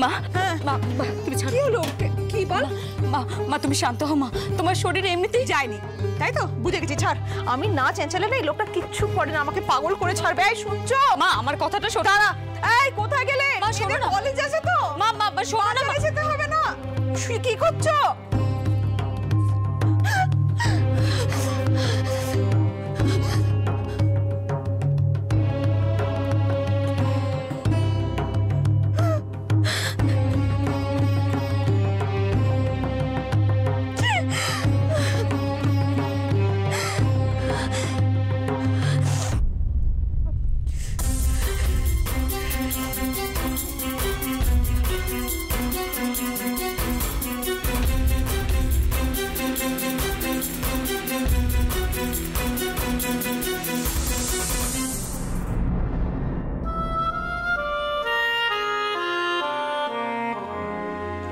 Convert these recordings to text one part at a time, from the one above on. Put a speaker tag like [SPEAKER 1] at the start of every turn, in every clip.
[SPEAKER 1] মা মা তুমি ছাড়ো।
[SPEAKER 2] কি হলো? কি বল?
[SPEAKER 1] মা তুমি শান্ত হও মা, তোমার শরীর এমনিতেই
[SPEAKER 2] যায়নি তাই তো? বুঝে গেছি, ছাড়। আমি না চেঁচালে না এই লোকটা কিচ্ছু করে না, আমাকে পাগল করে ছাড়বে। এই শুনছো?
[SPEAKER 1] মা আমার কথাটা শোনো।
[SPEAKER 2] দাঁড়া, এই কোথায় গেলে?
[SPEAKER 1] মা শোনো না,
[SPEAKER 2] কলেজ আছে তো।
[SPEAKER 1] মা শোনো না,
[SPEAKER 2] যেতে হবে না। কি করছো?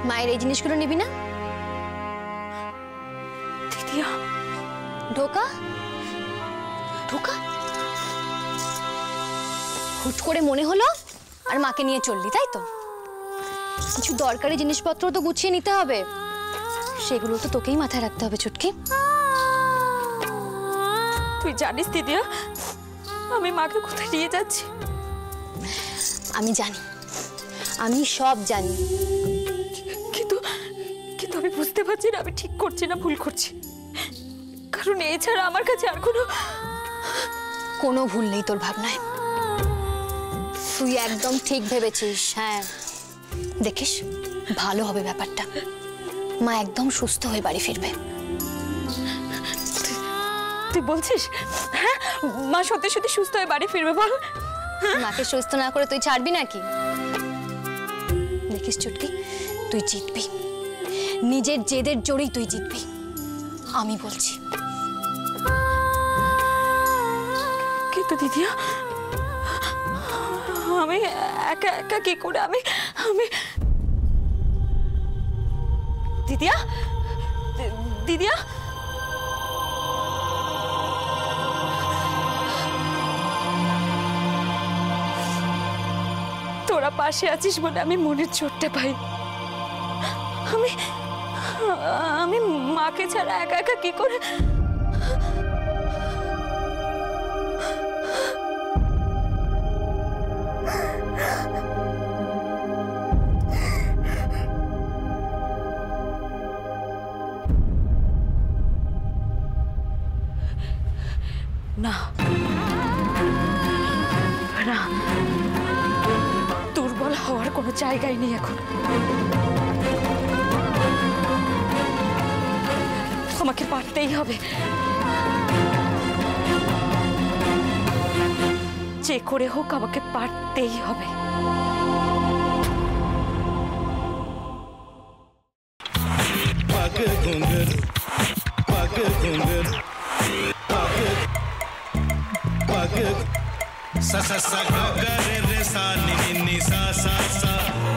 [SPEAKER 3] মায়ের এই জিনিসগুলো নিবি না?
[SPEAKER 1] দিদিয়া
[SPEAKER 3] ঢোকা ঢোকা হুট করে মনে হলো আর মাকে নিয়ে চললি, তাই তো? কিছু দরকারি জিনিসপত্র তো গুছিয়ে নিতে হবে, সেগুলো তো তোকেই মাথায় রাখতে হবে চুটকি।
[SPEAKER 1] তুই জানিস দিদিয়া আমি মাকে কোথায় নিয়ে যাচ্ছি?
[SPEAKER 3] আমি জানি, আমি সব জানি,
[SPEAKER 1] কিন্তু আমি বুঝতে পারছি না আমি ঠিক করছি না ভুল করছি, কারণ এছাড়া আমার কাছে আর
[SPEAKER 3] কোনো ভুল নেই তোর ভাবনায়। তুই একদম ঠিক ভেবেছিস। হ্যাঁ দেখিস ভালো হবে ব্যাপারটা, মা একদম সুস্থ হয়ে বাড়ি ফিরবে।
[SPEAKER 1] তুই বলছিস? হ্যাঁ মা সত্যি সত্যি সুস্থ হয়ে বাড়ি ফিরবে? বল।
[SPEAKER 3] মাকে সুস্থ না করে তুই ছাড়বি নাকি? দেখিস চুটকি, তুই জিতবি, নিজের জেদের জোরেই তুই জিতবি, আমি বলছি।
[SPEAKER 1] কিন্তু দিদিয়া আমি একা একা কি করে আমি দিদিয়া দিদিয়া তোরা পাশে আছিস বলে আমি মনের চোটটা পাই। আমি মাকে ছাড়া একা একা কি করে না না দুর্বল হওয়ার কোনো জায়গাই নেই এখন। আমাকে পারতেই হবে, যে করে হোক আমাকে পারতেই হবে।
[SPEAKER 4] sa sa sa ga ga re re sa ni ni ni sa sa sa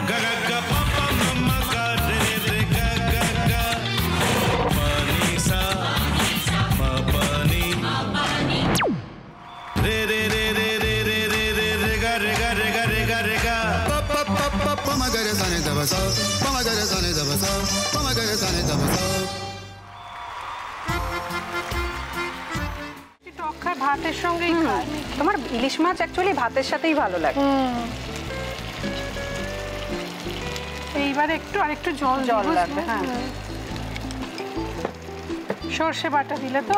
[SPEAKER 4] ga ga ga pa pa ma ma ga re re ga ga ga pa ni sa ma pa ni re re re re re re re re re ga re ga re ga re ga re ga pa pa pa pa pa ma ga re sa ni da ba sa pa ma ga re sa ni da ba sa pa ma ga re sa ni da ba sa
[SPEAKER 2] ভাতের সঙ্গেই খায়। তোমার ইলিশ মাছ actually ভাতের সাথেই ভালো লাগে। এইবারে আরেকটু জল লাগবে। হ্যাঁ সর্ষে বাটা দিলে তো।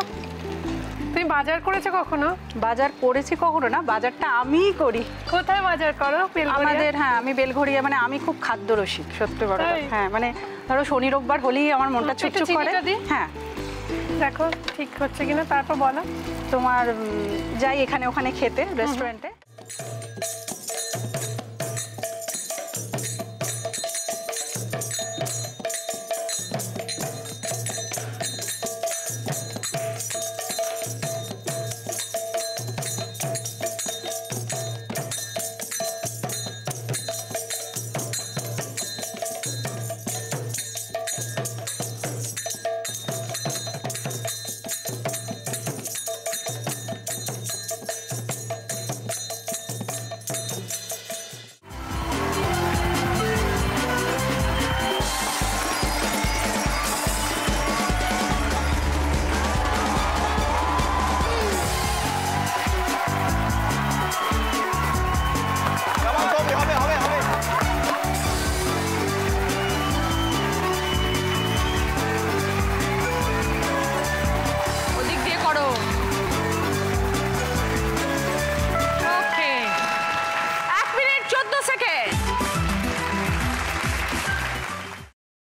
[SPEAKER 2] তুমি বাজার করেছো কখনো? বাজার করেছি কখনো না, বাজারটা আমিই করি। কোথায় বাজার করো? আমাদের হ্যাঁ আমি বেলঘড়িয়া, মানে আমি খুব খাদ্য রসিক সত্যি বড়। হ্যাঁ মানে ধরো শনি রোববার হলেই আমার মনটা চুপচুপ করে। হ্যাঁ দেখো ঠিক হচ্ছে কিনা, তারপর বলো। তোমার যাই এখানে ওখানে খেতে রেস্টুরেন্টে।